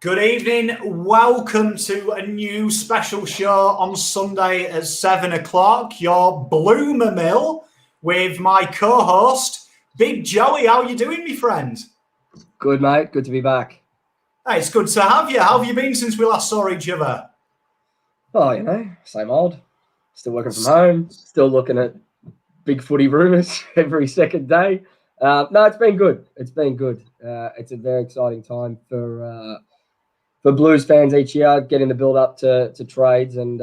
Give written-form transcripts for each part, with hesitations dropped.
Good evening. Welcome to a new special show on Sunday at 7 o'clock. Your Bluemour Mill with my co-host, Big Joey. How are you doing, my friend? Good, mate. Good to be back. Hey, it's good to have you. How have you been since we last saw each other? Oh, same old. Still working from home. Still looking at big footy rumours every second day. No, it's been good. It's been good. It's a very exciting time for Blues fans each year, getting the build up to trades, and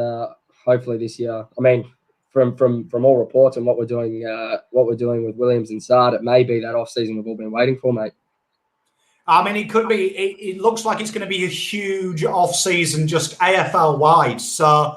hopefully this year. I mean, from all reports and what we're doing with Williams and Sard, it may be that off season we've all been waiting for, mate. I mean, it could be. It looks like it's going to be a huge off-season, just AFL-wide. So,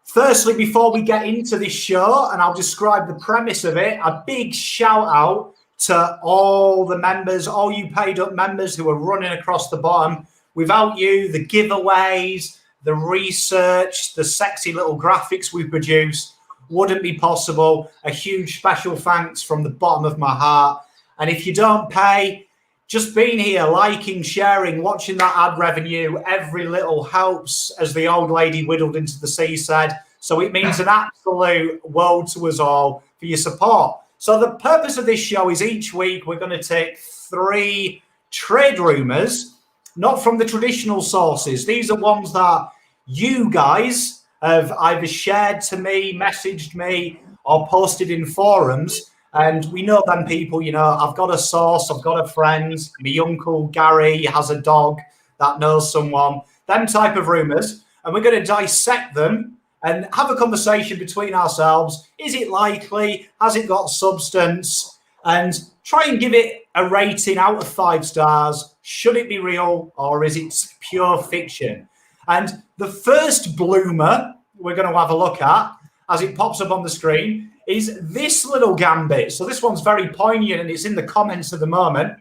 firstly, before we get into this show, and I'll describe the premise of it, a big shout-out to all the members, all you paid-up members who are running across the bottom. Without you, the giveaways, the research, the sexy little graphics we produce wouldn't be possible. A huge special thanks from the bottom of my heart. And if you don't pay, just being here, liking, sharing, watching that ad revenue, every little helps, as the old lady whittled into the sea said. So it means an absolute world to us all for your support. So the purpose of this show is each week we're going to take 3 trade rumours, not from the traditional sources. These are ones that you guys have either shared to me, messaged me, or posted in forums. And we know them people, I've got a source, I've got a friend, my uncle Gary has a dog that knows someone, them type of rumours. And we're going to dissect them and have a conversation between ourselves. Is it likely? Has it got substance? And try and give it a rating out of 5 stars. Should it be real or is it pure fiction? And the first bloomer we're going to have a look at, as it pops up on the screen, is this little gambit. So this one's very poignant and it's in the comments at the moment.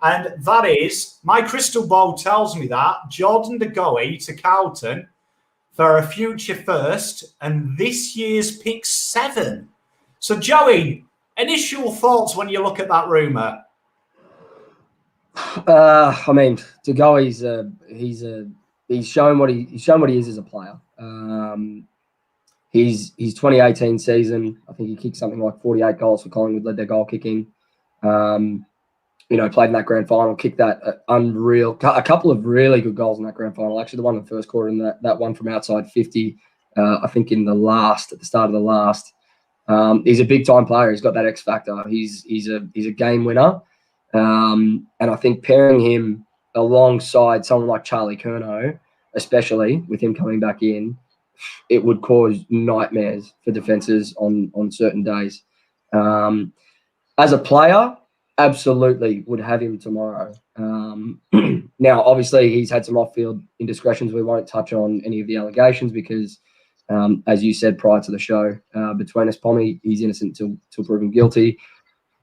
And that is, my crystal ball tells me that Jordan De Goey to Carlton for a future first and this year's pick 7. So Joey, initial thoughts when you look at that rumour? I mean, De Goey's he's shown what he is as a player. His 2018 season, I think he kicked something like 48 goals for Collingwood, led their goal kicking. Played in that grand final, kicked that a couple of really good goals in that grand final. Actually, the one in the first quarter and that one from outside 50, I think at the start of the last. He's a big time player. He's got that X factor. He's a game winner. And I think pairing him alongside someone like Charlie Curnow, especially with him coming back in, it would cause nightmares for defences on certain days. As a player, absolutely would have him tomorrow. Now, obviously, he's had some off-field indiscretions. We won't touch on any of the allegations because, as you said prior to the show, between us, Pommy, he's innocent till proven guilty.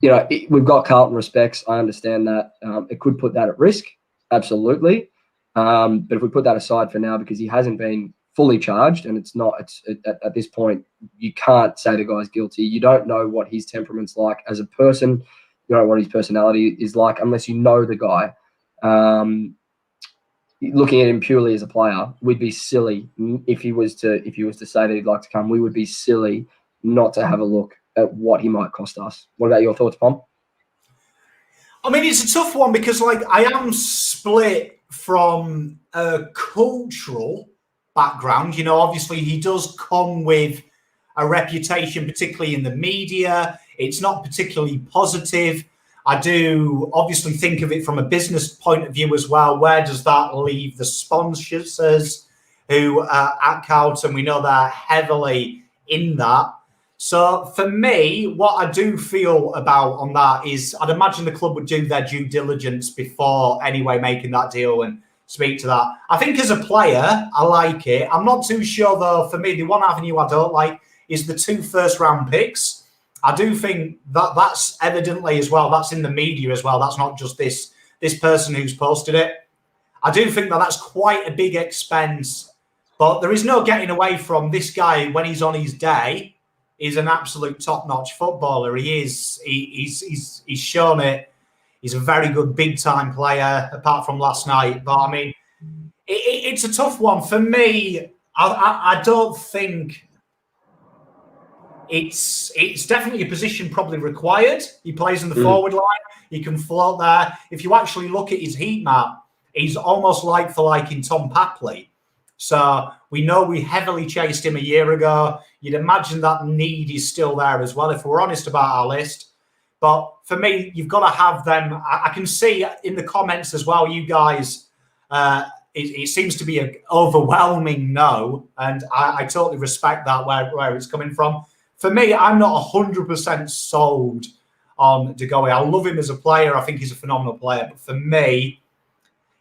We've got Carlton respects. I understand that. It could put that at risk, absolutely. But if we put that aside for now, because he hasn't been fully charged, and at this point, you can't say the guy's guilty. You don't know what his temperament's like as a person. You don't know what his personality is like unless you know the guy. Looking at him purely as a player, we'd be silly if he was to say that he'd like to come. We would be silly not to have a look at what he might cost us. What about your thoughts, Pom? I mean, it's a tough one because, I am split from a cultural background. Obviously he does come with a reputation, particularly in the media. It's not particularly positive. I do obviously think of it from a business point of view as well. Where does that leave the sponsors who at Carlton? We know they're heavily in that. So for me, what I do feel about on that is I'd imagine the club would do their due diligence before anyway making that deal and speak to that. I think as a player, I like it. I'm not too sure, though, for me, the one avenue I don't like is the 2 first-round picks. I do think that's evidently as well, that's in the media as well. That's not just this person who's posted it. I do think that's quite a big expense, but there is no getting away from this guy when he's on his day is an absolute top-notch footballer. He is. He's shown it. He's a very good big-time player, apart from last night. But, I mean, It's a tough one for me. I don't think it's definitely a position probably required. He plays in the forward line. He can float there. If you actually look at his heat map, he's almost like for like in Tom Papley. So we know we heavily chased him a year ago. You'd imagine that need is still there as well, if we're honest about our list. But for me, you've got to have them. I can see in the comments as well, you guys, it seems to be an overwhelming no. And I totally respect that, where it's coming from. For me, I'm not 100% sold on De Goey. I love him as a player. I think he's a phenomenal player. But for me,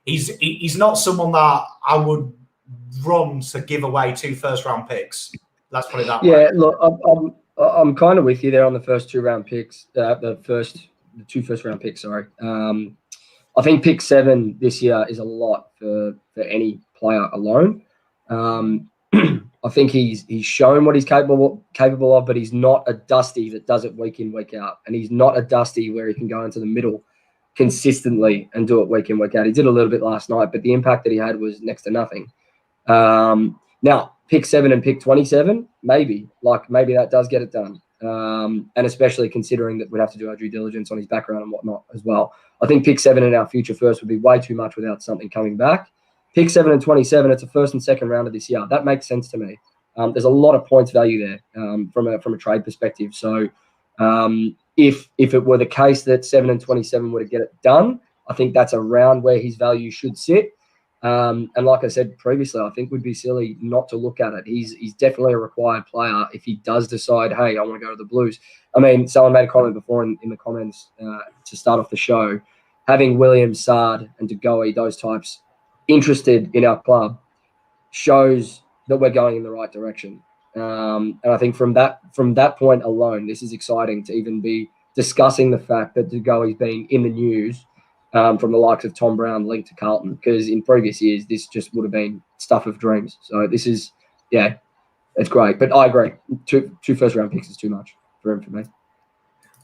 he's not someone that I would run to give away 2 first-round picks. Let's put it that way. Yeah, look, I'm kind of with you there on the first 2-round picks. The 2 first-round picks. Sorry. I think pick 7 this year is a lot for any player alone. I think he's shown what he's capable of, but he's not a Dusty that does it week in, week out, and he's not a Dusty where he can go into the middle consistently and do it week in, week out. He did a little bit last night, but the impact that he had was next to nothing. Now, pick 7 and pick 27, maybe that does get it done. And especially considering that we'd have to do our due diligence on his background and whatnot as well. I think pick 7 in our future first would be way too much without something coming back. Pick 7 and 27, it's a first and second round of this year. That makes sense to me. There's a lot of points value there from a trade perspective. So if it were the case that 7 and 27 were to get it done, I think that's around where his value should sit. And like I said previously, I think we'd be silly not to look at it. He's definitely a required player if he does decide, hey, I want to go to the Blues. I mean, someone made a comment before in the comments to start off the show, having Williams, Sard, and De Goey, those types, interested in our club shows that we're going in the right direction. And I think from that point alone, this is exciting to even be discussing the fact that De Goey's been in the news from the likes of Tom Brown linked to Carlton, because in previous years, this just would have been stuff of dreams. So this is, yeah, it's great. But I agree. 2 first-round picks is too much for him for me.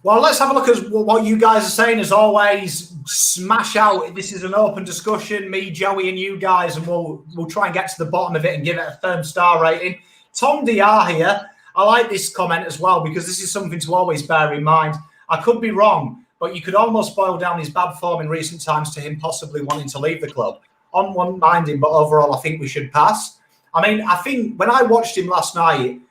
Well, let's have a look at what you guys are saying. As always, smash out. This is an open discussion, me, Joey, and you guys, and we'll try and get to the bottom of it and give it a firm star rating. Tom DR here. I like this comment as well, because this is something to always bear in mind. I could be wrong, but you could almost boil down his bad form in recent times to him possibly wanting to leave the club. On one minding, but overall, I think we should pass. I mean, I think when I watched him last night,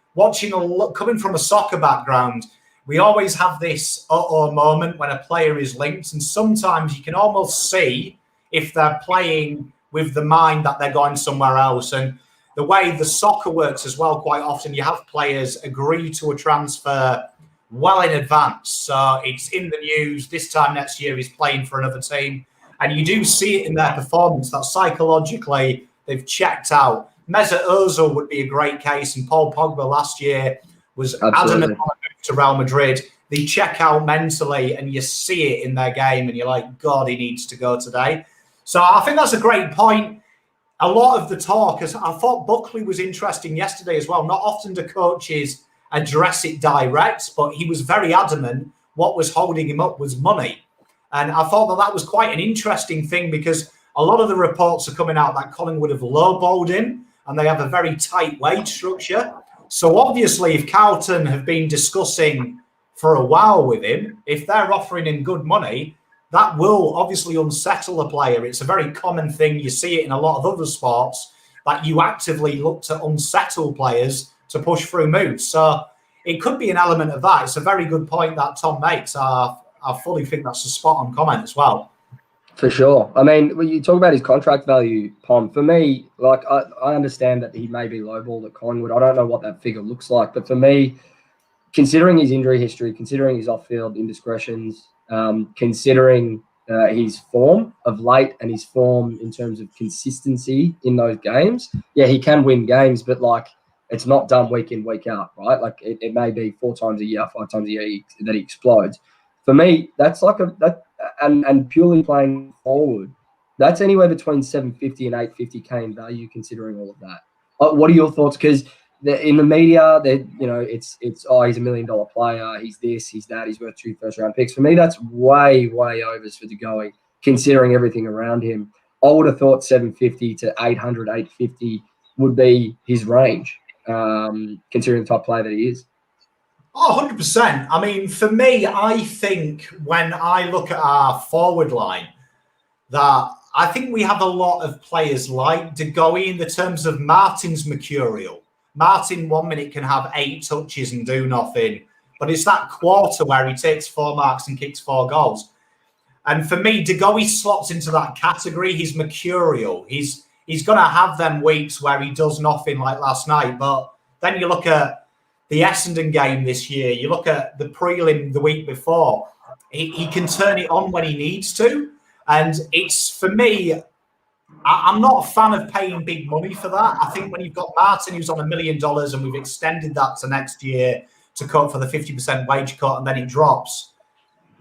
coming from a soccer background, we always have this moment when a player is linked, and sometimes you can almost see if they're playing with the mind that they're going somewhere else. And the way the soccer works as well, quite often you have players agree to a transfer well in advance. So it's in the news. This time next year, he's playing for another team. And you do see it in their performance that psychologically they've checked out. Mesut Ozil would be a great case, and Paul Pogba last year was adamant to Real Madrid. They check out mentally, and you see it in their game, and you're like, God, he needs to go today. So I think that's a great point. A lot of the talk, as I thought Buckley was interesting yesterday as well. Not often do coaches address it direct, but he was very adamant what was holding him up was money. And I thought that was quite an interesting thing, because a lot of the reports are coming out that Collingwood have lowballed him, and they have a very tight wage structure. So obviously, if Carlton have been discussing for a while with him, if they're offering him good money, that will obviously unsettle a player. It's a very common thing. You see it in a lot of other sports, that you actively look to unsettle players to push through moves. So it could be an element of that. It's a very good point that Tom makes. I fully think that's a spot-on comment as well. For sure. I mean, when you talk about his contract value, Pom, for me, like I understand that he may be lowballed at Collingwood. I don't know what that figure looks like, but for me, considering his injury history, considering his off-field indiscretions, considering his form of late and his form in terms of consistency in those games, yeah, he can win games, but like it's not done week in, week out, right? Like it may be 4 times a year, 5 times a year that he explodes. For me, that's like and purely playing forward, that's anywhere between 750 and 850k in value, considering all of that. What are your thoughts? Because in the media, it's he's $1 million player, he's this, he's that, he's worth 2 first-round picks. For me, that's way overs for De Goey, considering everything around him. I would have thought 750 to 800, 850 would be his range, considering the type of player that he is. Oh, 100%. I mean, for me, I think when I look at our forward line, that I think we have a lot of players like De Goey in the terms of Martin's mercurial. Martin 1 minute can have 8 touches and do nothing, but it's that quarter where he takes 4 marks and kicks 4 goals. And for me, De Goey slots into that category. He's mercurial. He's going to have them weeks where he does nothing like last night. But then you look at the Essendon game this year, you look at the prelim the week before, he can turn it on when he needs to. And it's, for me, I'm not a fan of paying big money for that. I think when you've got Martin, who's on $1 million, and we've extended that to next year to cut for the 50% wage cut, and then it drops.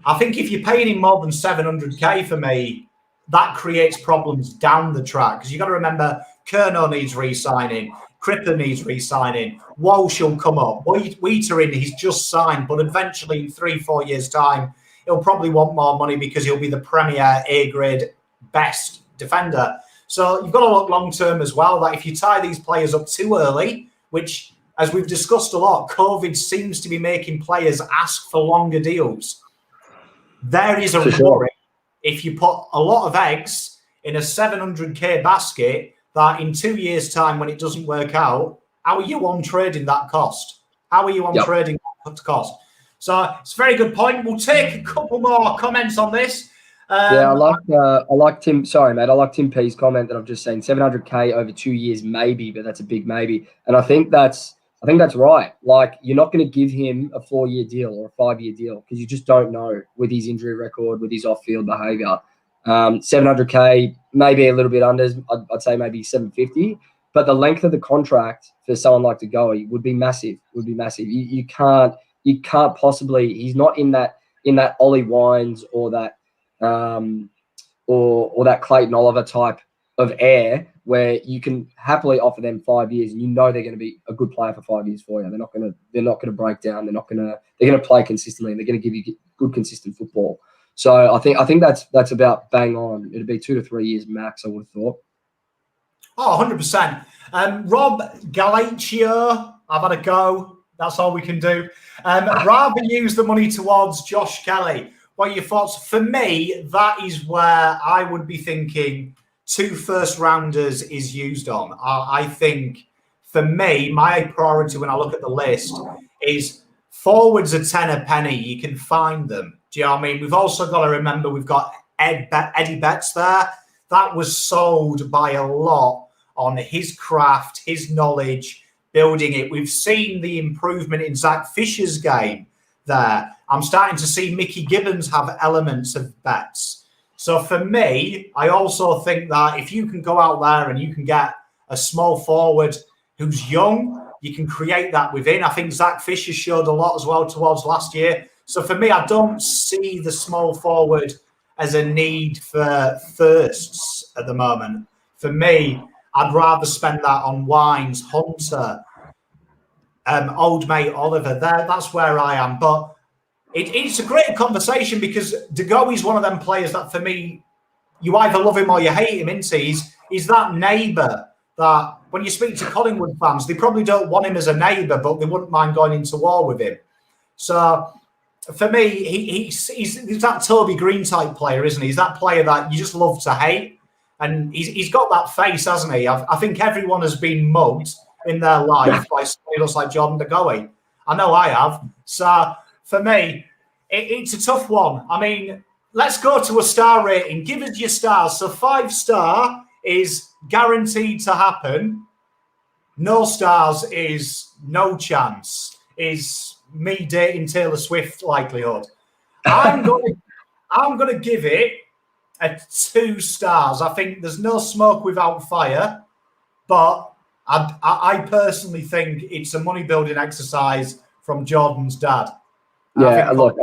I think if you're paying him more than 700k for me, that creates problems down the track. Because you've got to remember, Kerno needs re-signing, Cripper needs re-signing, Walsh will come up, Wheater he's just signed, but eventually in 3-4 years' time, he'll probably want more money because he'll be the premier A-grade best defender. So you've got to look long-term as well, that if you tie these players up too early, which, as we've discussed a lot, COVID seems to be making players ask for longer deals. There is a worry if you put a lot of eggs in a 700k basket that in 2 years' time, when it doesn't work out, how are you on trading that cost? How are you on trading that cost? So it's a very good point. We'll take a couple more comments on this. I like Tim. Sorry, mate. I like Tim P's comment that I've just seen. 700k over 2 years, maybe, but that's a big maybe. And I think that's right. Like, you're not going to give him a 4-year deal or a 5-year deal because you just don't know with his injury record, with his off-field behaviour. 700k, maybe a little bit under. I'd say maybe 750. But the length of the contract for someone like De Goey would be massive. You can't possibly. He's not in that Ollie Wines or that or that Clayton Oliver type of air where you can happily offer them 5 years and you know they're going to be a good player for 5 years for you. They're not going to break down. They're going to play consistently and they're going to give you good, consistent football. So I think that's about bang on. It'd be 2 to 3 years max, I would have thought. Oh, 100%. Rob Galaccio, I've had a go. That's all we can do. Rather use the money towards Josh Kelly. What are your thoughts? For me, that is where I would be thinking 2 first-rounders is used on. I think, for me, my priority when I look at the list is forwards a tenner penny. You can find them. Do you know what I mean? We've also got to remember we've got Eddie Betts there. That was sold by a lot on his craft, his knowledge, building it. We've seen the improvement in Zach Fisher's game there. I'm starting to see Mickey Gibbons have elements of Betts. So for me, I also think that if you can go out there and you can get a small forward who's young, you can create that within. I think Zach Fisher showed a lot as well towards last year. So for me, I don't see the small forward as a need for firsts at the moment. For me, I'd rather spend that on Wines, Hunter, old mate Oliver. That's where I am. But it's a great conversation because De Goey's one of them players that, for me, you either love him or you hate him, isn't he? He's that neighbour that when you speak to Collingwood fans, they probably don't want him as a neighbour, but they wouldn't mind going into war with him. So for me, he's that Toby Green type player, isn't he? He's that player that you just love to hate. And he's got that face, hasn't he? I think everyone has been mugged in their life by somebody who looks like Jordan De Goey. I know I have. So for me, it's a tough one. I mean, let's go to a star rating. Give us your stars. So 5-star is guaranteed to happen. No stars is no chance. Is me dating Taylor Swift likelihood. I'm going to give it a 2 stars. I think there's no smoke without fire, but I personally think it's a money building exercise from Jordan's dad. Yeah, look,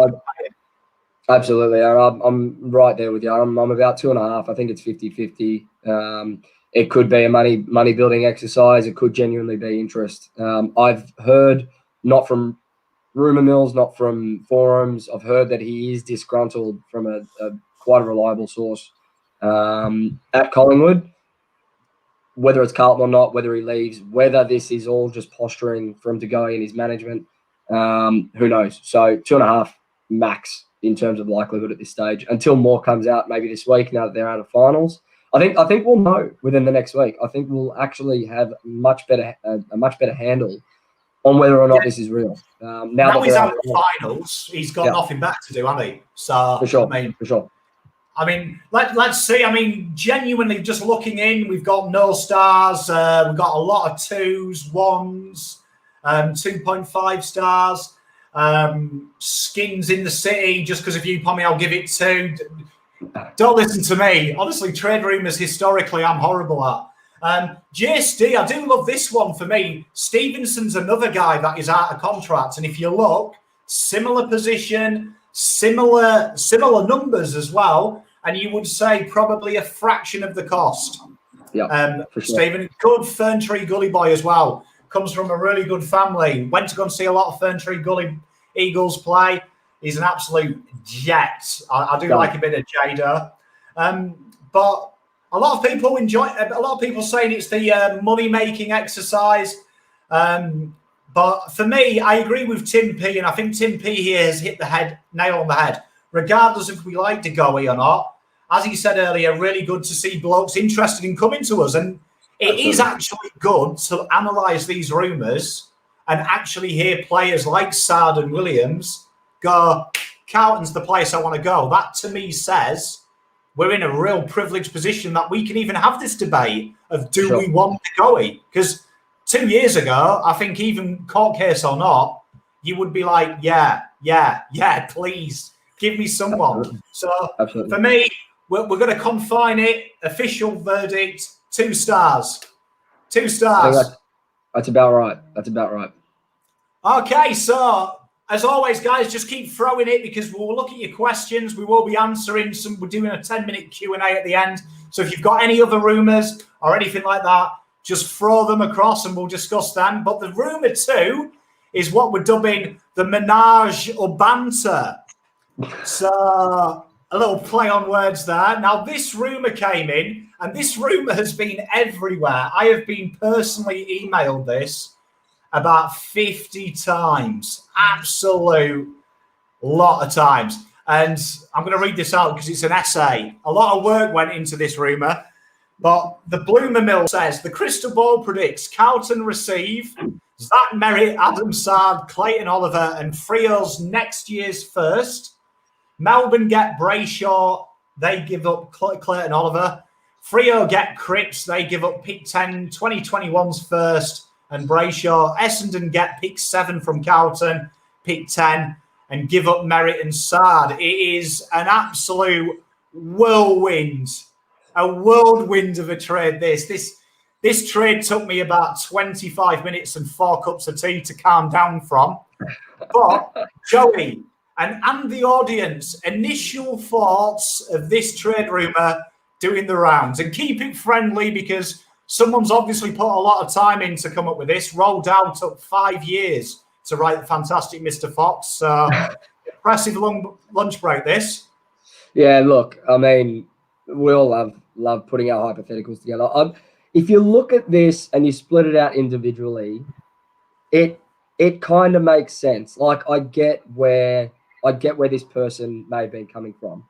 absolutely. I'm right there with you. I'm about 2.5. I think it's 50-50. It could be a money building exercise. It could genuinely be interest. I've heard, not from rumour mills, not from forums, I've heard that he is disgruntled from a quite a reliable source at Collingwood. Whether it's Carlton or not, whether he leaves, whether this is all just posturing for him to go in his management, who knows? So 2.5 max in terms of likelihood at this stage until more comes out maybe this week now that they're out of finals. I think we'll know within the next week. I think we'll actually have a much better handle on whether or not this is real. Now he's out of the finals, he's got nothing better to do, hasn't he? So for sure. I mean, let's see. I mean, genuinely, just looking in, we've got no stars. We've got a lot of 2s, 1s, 2.5 stars. Skins in the city. Just because of you, Pommy, I'll give it 2. Don't listen to me. Honestly, trade rumours historically, I'm horrible at. JSD, I do love this one for me. Stevenson's another guy that is out of contract. And if you look, similar position, similar numbers as well. And you would say probably a fraction of the cost. Yeah, for sure. Stephen, good Ferntree Gully boy as well. Comes from a really good family. Went to go and see a lot of Ferntree Gully Eagles play. He's an absolute jet. I do like a bit of Jada. But a lot of people enjoy. A lot of people saying it's the money-making exercise. But for me, I agree with Tim P, and I think Tim P here has hit the nail on the head. Regardless if we like De Goey or not, as he said earlier, really good to see blokes interested in coming to us. And it is actually good to analyse these rumours and actually hear players like Sard and Williams go, Carlton's the place I want to go. That to me says we're in a real privileged position that we can even have this debate of do we want De Goey? Because 2 years ago, I think even court case or not, you would be like, yeah, please. Give me someone. Absolutely. So for me, we're going to confine it. Official verdict: 2 stars. 2 stars. That's about right. Okay, so as always, guys, just keep throwing it because we'll look at your questions. We will be answering some. We're doing a 10-minute Q&A at the end. So if you've got any other rumours or anything like that, just throw them across and we'll discuss them. But the rumour 2 is what we're dubbing the menage or banter. So a little play on words there. Now, this rumour came in, and this rumour has been everywhere. I have been personally emailed this about 50 times. Absolute lot of times. And I'm going to read this out because it's an essay. A lot of work went into this rumour. But the Bluemour Mill says, the crystal ball predicts Carlton receive Zach Merritt, Adam Sard, Clayton Oliver, and Frio's next year's first. Melbourne get Brayshaw, they give up Clayton Oliver. Freo get Cripps, they give up pick 10, 2021's first, and Brayshaw. Essendon get pick 7 from Carlton, pick 10, and give up Merritt and Sard. It is an absolute whirlwind, a whirlwind of a trade. This trade took me about 25 minutes and 4 cups of tea to calm down from. But, Joey, and the audience, initial thoughts of this trade rumour doing the rounds. And keep it friendly because someone's obviously put a lot of time in to come up with this. Roald Dahl took 5 years to write the fantastic Mr. Fox. So, impressive lunch break, this. Yeah, look, I mean, we all love putting our hypotheticals together. If you look at this and you split it out individually, it kind of makes sense. Like, I get where this person may have been coming from.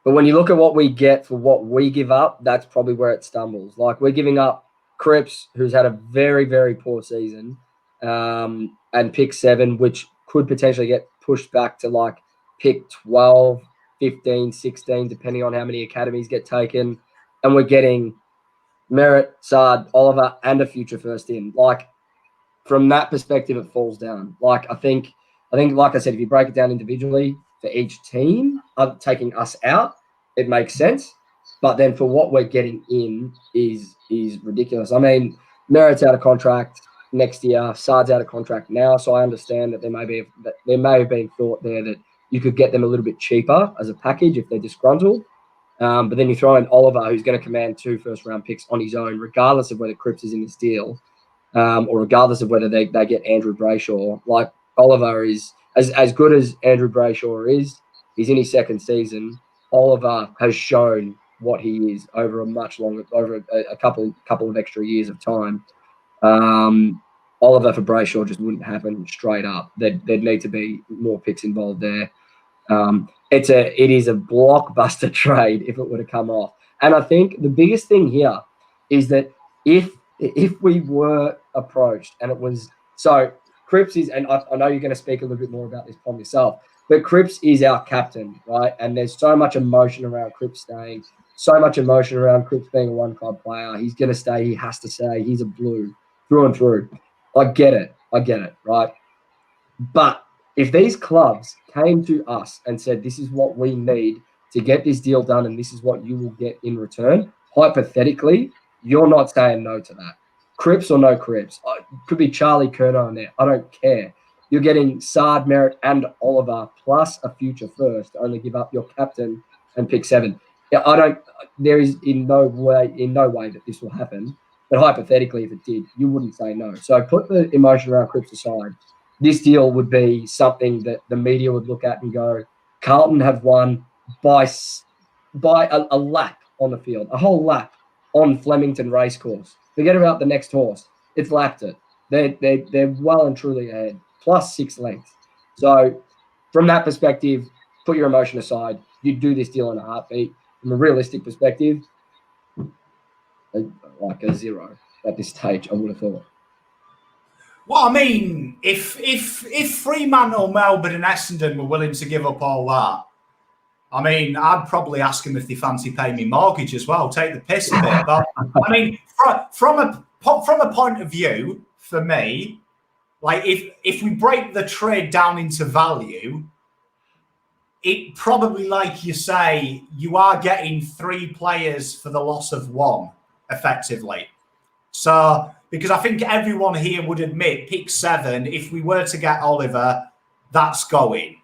But when you look at what we get for what we give up, that's probably where it stumbles. Like, we're giving up Cripps, who's had a very, very poor season, and pick 7, which could potentially get pushed back to like pick 12, 15, 16, depending on how many academies get taken. And we're getting Merritt, Sard, Oliver, and a future first in. Like, from that perspective, it falls down. Like, I think, like I said, if you break it down individually for each team, taking us out, it makes sense. But then for what we're getting in is ridiculous. I mean, Merritt's out of contract next year. Sard's out of contract now. So I understand that there may have been thought there that you could get them a little bit cheaper as a package if they're disgruntled. But then you throw in Oliver, who's going to command 2 first-round picks on his own, regardless of whether Cripps is in this deal. Or regardless of whether they get Andrew Brayshaw. Like, Oliver is, as good as Andrew Brayshaw is, he's in his second season. Oliver has shown what he is over a much longer, over a couple of extra years of time. Oliver for Brayshaw just wouldn't happen straight up. There'd need to be more picks involved there. It is a blockbuster trade if it were to come off. And I think the biggest thing here is that if we were approached and it was so Cripps is, and I know you're going to speak a little bit more about this from yourself, but Cripps is our captain, right? And there's so much emotion around Cripps staying, so much emotion around Cripps being a one club player. He's going to stay. He has to stay. He's a Blue through and through. I get it, right? But if these clubs came to us and said, this is what we need to get this deal done and this is what you will get in return, hypothetically, you're not saying no to that. Cripps or no Cripps. Could be Charlie Curnow in there. I don't care. You're getting Sard, Merritt, and Oliver plus a future first to only give up your captain and pick 7. Yeah, there is in no way that this will happen. But hypothetically, if it did, you wouldn't say no. So put the emotion around Cripps aside. This deal would be something that the media would look at and go, Carlton have won by a lap on the field, a whole lap on Flemington Racecourse. Forget about the next horse. It's lapped it. They're well and truly ahead, plus 6 lengths. So from that perspective, put your emotion aside. You do this deal in a heartbeat. From a realistic perspective, like a 0 at this stage, I would have thought. Well, I mean, if Fremantle, Melbourne and Essendon were willing to give up all that, I mean, I'd probably ask them if they fancy paying me mortgage as well, take the piss a bit. But, I mean, from a point of view, for me, like if we break the trade down into value, it probably, like you say, you are getting 3 players for the loss of 1, effectively. So, because I think everyone here would admit, pick 7, if we were to get Oliver, that's going.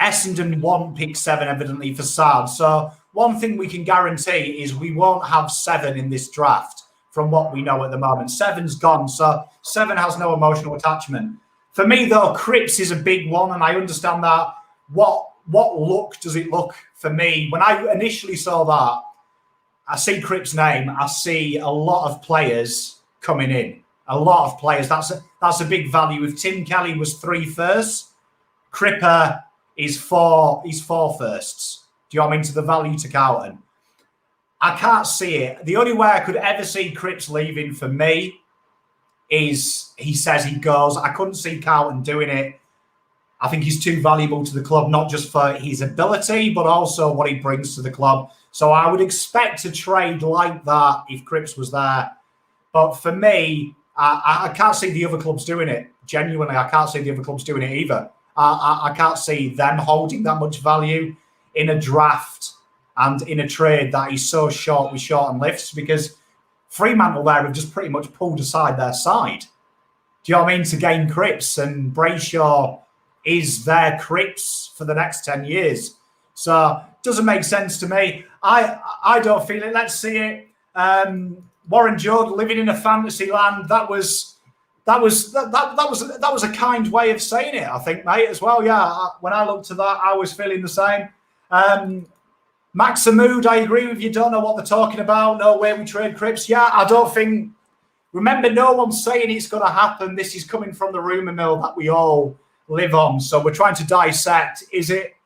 Essendon want pick 7, evidently, for Sard. So, one thing we can guarantee is we won't have 7 in this draft, from what we know at the moment. 7's gone, so 7 has no emotional attachment. For me, though, Cripps is a big one, and I understand that. What look does it look for me? When I initially saw that, I see Cripps' name, I see a lot of players coming in. A lot of players. That's a big value. If Tim Kelly was 3 firsts, Cripper is 4 firsts. Do you know what I mean? To the value to Carlton. I can't see it. The only way I could ever see Cripps leaving for me is he says he goes. I couldn't see Carlton doing it. I think he's too valuable to the club, not just for his ability, but also what he brings to the club. So I would expect a trade like that if Cripps was there. But for me, I can't see the other clubs doing it. Genuinely, I can't see the other clubs doing it either. I can't see them holding that much value in a draft and in a trade that is so short with short and lifts, because Fremantle there have just pretty much pulled aside their side. Do you know what I mean? To gain Cripps, and Brayshaw is their Cripps for the next 10 years. So it doesn't make sense to me. I don't feel it. Let's see it. Warren Judd living in a fantasy land. That was a kind way of saying it, I think, mate, as well. Yeah, when I looked at that, I was feeling the same. Maxamood, I agree with you. Don't know what they're talking about. No way we trade Cripps. Yeah, I don't think. Remember, no one's saying it's going to happen. This is coming from the rumour mill that we all live on. So we're trying to dissect. Is it?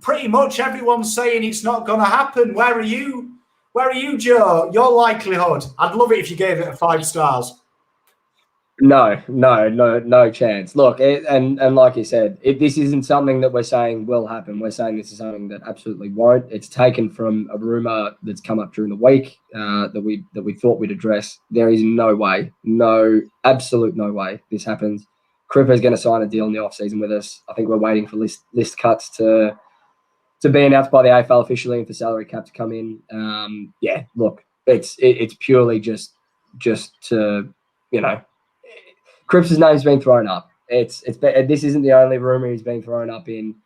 Pretty much everyone's saying it's not going to happen. Where are you? Where are you, Joe? Your likelihood. I'd love it if you gave it a 5 stars. No chance. Look, and like you said, this isn't something that we're saying will happen. We're saying this is something that absolutely won't. It's taken from a rumor that's come up during the week that we thought we'd address. There is no way, absolute no way this happens. Cripper's going to sign a deal in the off-season with us. I think we're waiting for list cuts to be announced by the AFL officially and for salary cap to come in. Look, it's purely just to, Cripps' name's been thrown up. This isn't the only rumor he's been thrown up in.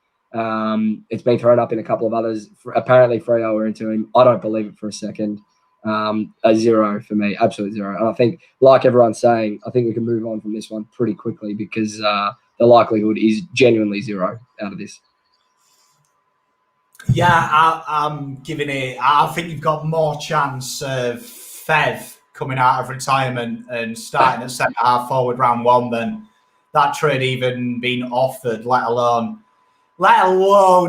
It's been thrown up in a couple of others. Apparently, Freo are into him. I don't believe it for a second. A 0 for me, absolute 0. And I think, like everyone's saying, I think we can move on from this one pretty quickly because the likelihood is genuinely 0 out of this. Yeah, I'm giving it. I think you've got more chance of Fev coming out of retirement and starting at centre half forward round one than that trade even being offered, let alone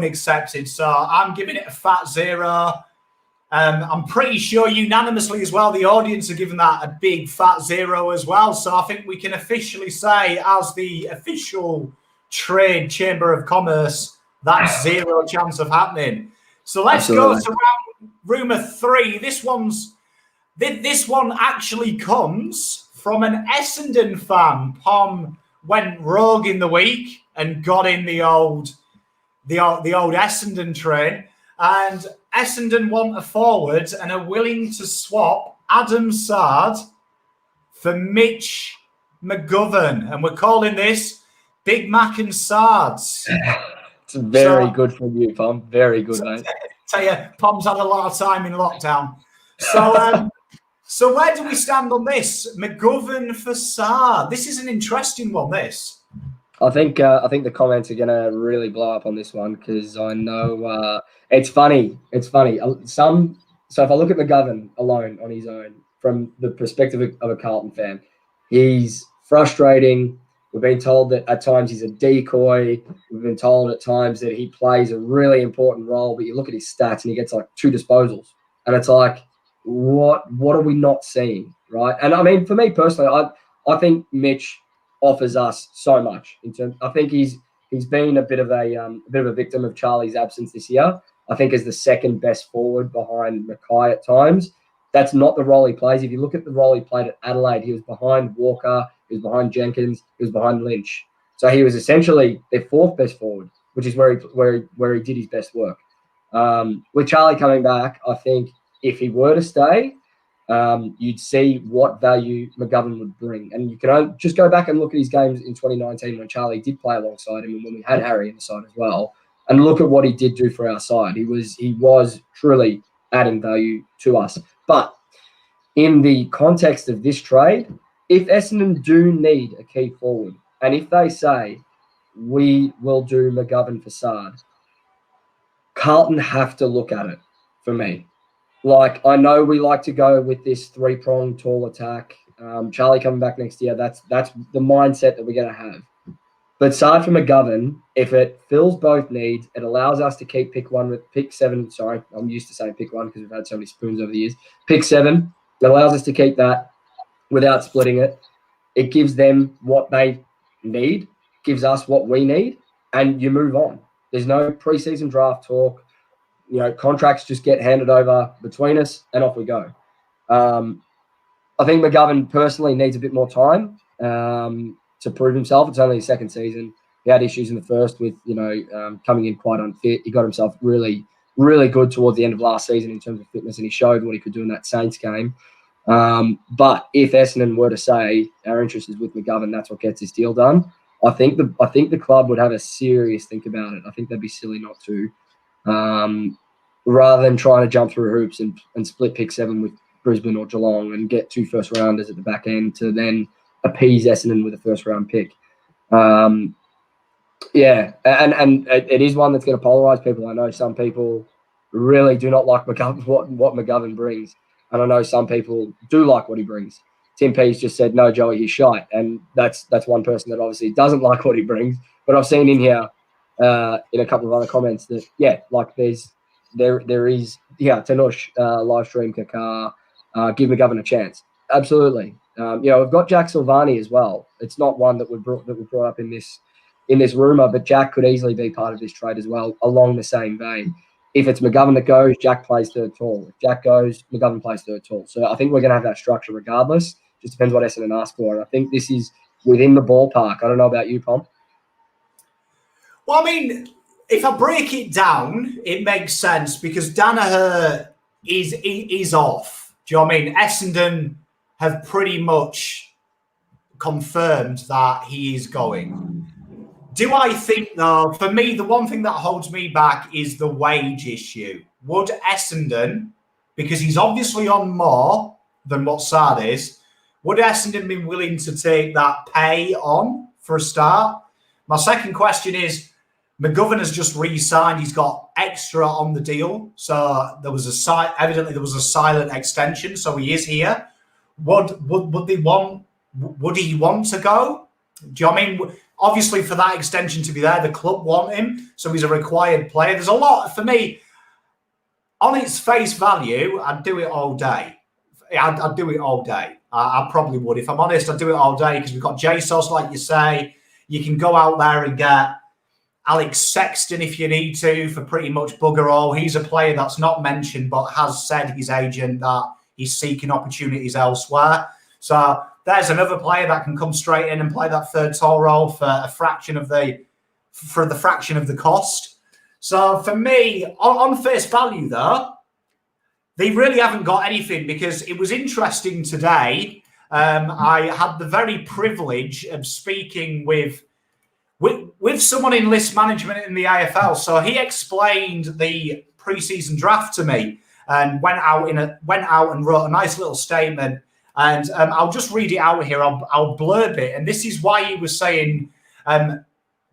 accepted. So I'm giving it a fat zero. I'm pretty sure unanimously as well, the audience are giving that a big fat zero as well. So I think we can officially say, as the official trade chamber of commerce, that's zero chance of happening. So let's go Absolutely. to rumor 3. This one actually comes from an Essendon fan. Pom went rogue in the week and got in the old Essendon train, and Essendon want a forward and are willing to swap Adam Sard for Mitch McGovern, and we're calling this Big Mac and Sards. It's very good from you, Pom. Very good, mate. Tell you, Pom's had a lot of time in lockdown. So where do we stand on this? McGovern for Sard. This is an interesting one, this. I think the comments are gonna really blow up on this one because I know it's funny. It's funny. So if I look at McGovern alone on his own from the perspective of a Carlton fan, he's frustrating. We've been told that at times he's a decoy. We've been told at times that he plays a really important role. But you look at his stats and he gets like 2 disposals, and it's like, what are we not seeing, right? And I mean, for me personally, I think Mitch offers us so much. I think he's been a bit of a victim of Charlie's absence this year. I think as the second best forward behind Mackay at times. That's not the role he plays. If you look at the role he played at Adelaide, he was behind Walker, he was behind Jenkins, he was behind Lynch. So he was essentially their 4th best forward, which is where he did his best work. With Charlie coming back, I think if he were to stay, you'd see what value McGovern would bring. And you can just go back and look at his games in 2019 when Charlie did play alongside him and when we had Harry in the side as well, and look at what he did do for our side. He was truly adding value to us. But in the context of this trade, if Essendon do need a key forward, and if they say, we will do McGovern for Sard, Carlton have to look at it for me. Like, I know we like to go with this 3-pronged tall attack. Charlie coming back next year, that's the mindset that we're going to have. But aside from McGovern, if it fills both needs, it allows us to keep pick 7. Sorry, I'm used to saying pick 1 because we've had so many spoons over the years. Pick 7, it allows us to keep that without splitting it. It gives them what they need, gives us what we need, and you move on. There's no preseason draft talk. Contracts just get handed over between us and off we go. I think McGovern personally needs a bit more time to prove himself. It's only his 2nd season. He had issues in the first with, coming in quite unfit. He got himself really, really good towards the end of last season in terms of fitness, and he showed what he could do in that Saints game. But if Essendon were to say our interest is with McGovern, that's what gets this deal done, I think the club would have a serious think about it. I think they'd be silly not to. Rather than trying to jump through hoops and split pick 7 with Brisbane or Geelong and get 2 first-rounders at the back end to then appease Essendon with a first-round pick. And it is one that's going to polarize people. I know some people really do not like McGovern, what McGovern brings, and I know some people do like what he brings. Tim Pease just said, no, Joey, he's shite, and that's one person that obviously doesn't like what he brings. But I've seen in here in a couple of other comments that, there is Tanush live stream Kakar, give McGovern a chance. Absolutely. We've got Jack Silvani as well. It's not one that we brought up in this rumor, but Jack could easily be part of this trade as well, along the same vein. If it's McGovern that goes, Jack plays 3rd tall. If Jack goes, McGovern plays 3rd tall. So I think we're going to have that structure regardless. Just depends what Essendon ask for. And I think this is within the ballpark. I don't know about you, Pom. Well, I mean, if I break it down, it makes sense because Danaher is off. Do you know what I mean? Essendon have pretty much confirmed that he is going. Do I think, though, for me, the one thing that holds me back is the wage issue. Would Essendon, because he's obviously on more than what Sard is, would Essendon be willing to take that pay on for a start? My second question is, McGovern has just re-signed. He's got extra on the deal. So there was evidently there was a silent extension. So he is here. Would he want to go? Do you know what I mean? Obviously, for that extension to be there, the club want him. So he's a required player. There's a lot, for me, on its face value, I'd do it all day. I'd do it all day. I probably would. If I'm honest, I'd do it all day because we've got Jesus, like you say. You can go out there and get Alex Sexton if you need to for pretty much bugger all. He's a player that's not mentioned but has said his agent that he's seeking opportunities elsewhere. So there's another player that can come straight in and play that third tall role for the fraction of the cost. So for me, on face value though, they really haven't got anything because it was interesting today. I had the very privilege of speaking with someone in list management in the AFL. So he explained the preseason draft to me and went out and wrote a nice little statement. And I'll just read it out here. I'll blurb it. And this is why he was saying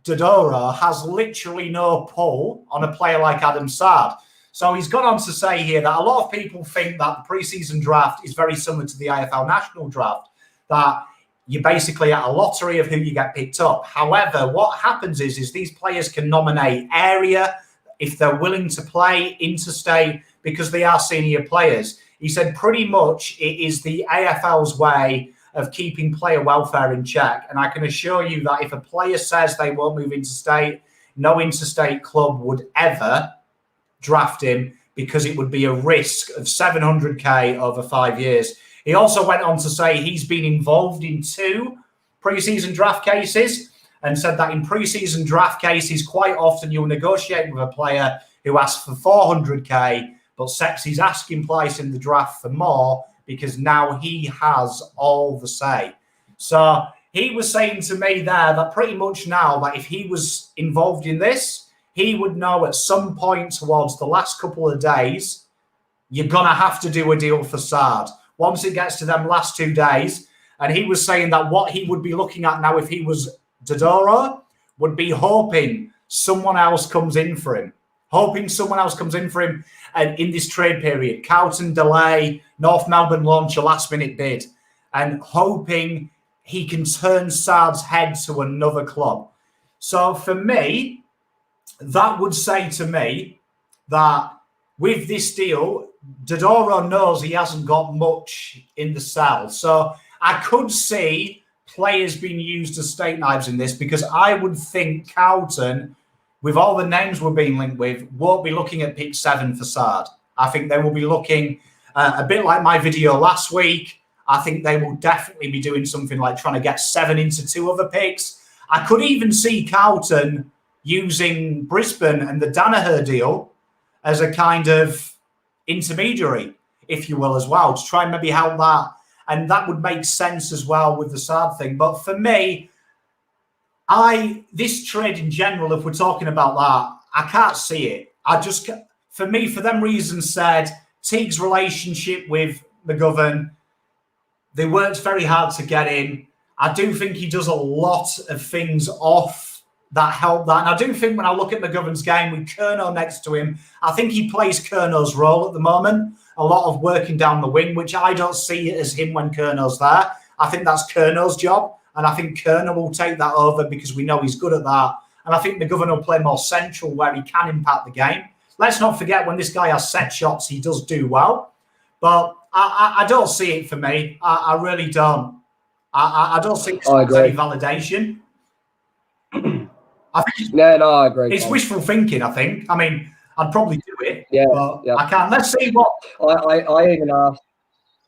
Dodoro has literally no pull on a player like Adam Saad. So he's gone on to say here that a lot of people think that the preseason draft is very similar to the AFL national draft, that you're basically at a lottery of who you get picked up. However, what happens is these players can nominate area if they're willing to play interstate because they are senior players. He said pretty much it is the AFL's way of keeping player welfare in check. And I can assure you that if a player says they won't move interstate, no interstate club would ever draft him because it would be a risk of $700K over 5 years. He also went on to say he's been involved in 2 preseason draft cases and said that in preseason draft cases, quite often you'll negotiate with a player who asks for $400K, but sets his asking price in the draft for more because now he has all the say. So he was saying to me there that pretty much now that if he was involved in this, he would know at some point towards the last couple of days, you're going to have to do a deal for Saad. Once it gets to them last 2 days, and he was saying that what he would be looking at now if he was Dodoro would be hoping someone else comes in for him. And in this trade period, Carlton delay, North Melbourne launch a last-minute bid, and hoping he can turn Saad's head to another club. So for me, that would say to me that with this deal, Dodoro knows he hasn't got much in the cell. So I could see players being used as steak knives in this because I would think Carlton, with all the names we're being linked with, won't be looking at pick 7 for Saad. I think they will be looking a bit like my video last week. I think they will definitely be doing something like trying to get 7 into 2 other picks. I could even see Carlton using Brisbane and the Danaher deal as a kind of intermediary, if you will, as well, to try and maybe help that. And that would make sense as well with the Saad thing. But for me, this trade in general, if we're talking about that, I can't see it. For me, for them reasons said, Teague's relationship with McGovern, they worked very hard to get in. I do think he does a lot of things off that help that. And I do think when I look at McGovern's game with Curnow next to him, I think he plays Curnow's role at the moment. A lot of working down the wing, which I don't see as him when Curnow's there. I think that's Curnow's job. And I think Curnow will take that over because we know he's good at that. And I think McGovern will play more central where he can impact the game. Let's not forget when this guy has set shots, he does do well. But I don't see it for me. I really don't. I don't see it as any validation. I think I agree. It's wishful thinking, I think. I mean, I'd probably do it. Yeah, but I can't. Let's see what.